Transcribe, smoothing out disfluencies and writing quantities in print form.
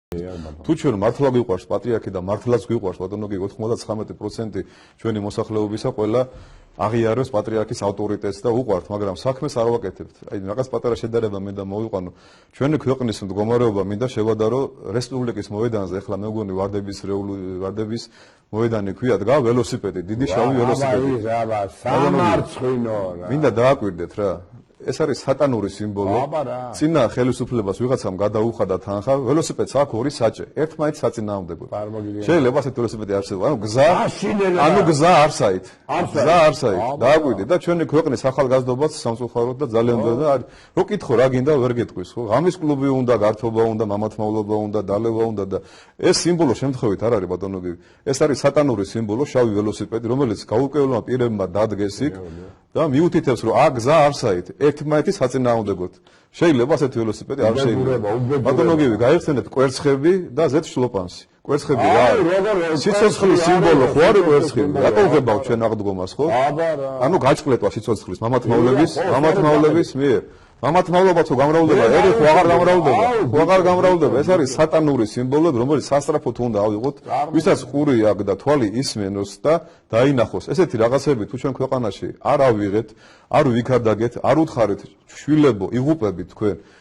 თუ ჩვენ მართლა გვიყვარს პატრიარქი და მართლაც გვიყვარს ბატონო კი 99% ჩვენი მოსახლეობისა ყველა აღიარებს პატრიარქის ავტორიტეტს და უყვართ, მაგრამ საქმეს არ ვაკეთებთ. აი რაღაც პატარა შედარება მინდა მოვიყვანო. ჩვენი ქვეყნის მდგომარეობა მინდა შევადარო რესპუბლიკის მოედანზე, ახლა მე მგონი ვარდების მოედანი ქვია, დგა ველოსიპედი, დიდი შავი ველოსიპედი. სამარცხინო. მინდა დააკვირდეთ რა. ეს არის სატანური სიმბოლო. წინა ხელისუფლებას ვიღაცამ გადაუხადა თანხა, ველოსიპედს აქვს ორი საჭე, ერთმანეთს საწინააღმდეგოა. შეიძლება ასეთ ველოსიპედი არსებობს. ანუ გზა არსაით. გზა არსაით. დააკვირდით და ჩვენი ქვეყნის ახალგაზრდობაც სამწუხაროდ და ძალიან ბევრი არის. რო კითხო რა გინდა ვერ გეტყვის ხო? ღამის კლუბი უნდა, გართობა უნდა, მამათმავლობა უნდა, დალევა უნდა და ეს სიმბოლო შემთხვევით არ არის ბატონო გივი. ეს არის სატანური სიმბოლო, შავი ველოსიპედი, რომელიც გაურკვევლმა პირებმა დადგეს იქ და მიუთითებს რომ აქ გზა არსაით. ერთმანეთის საწინააღმდეგოდ. შეიძლება ასეთი ველოსიპედი არ შეიძლება. ბატონო გივი, გაიხსენეთ კვერცხები და ზეთ შლოპანსი. კვერცხები რა არის? სიცოცხლის სიმბოლო ხო არის კვერცხები? რატო უღებავთ ჩვენ აღდგომას ხო? ანუ გაჭყლეტვა სიცოცხლის მამათმავლების მიერ. მამათმავლობა თუ გამრავლდება, ერი ხო აღარ გამრავლდება. ხო აღარ გამრავლდება. ეს არის სატანური სიმბოლო, რომელიც სასწრაფოდ უნდა ავიღოთ, ვისაც ყური აქვს და თვალი ისმენოს და დაინახოს. ესეთი რაღაცები თუ ჩვენ ქვეყანაში არ ავიღეთ, არ ვიქადაგეთ, არ უთხარით შვილებო, იღუპებით თქვენ.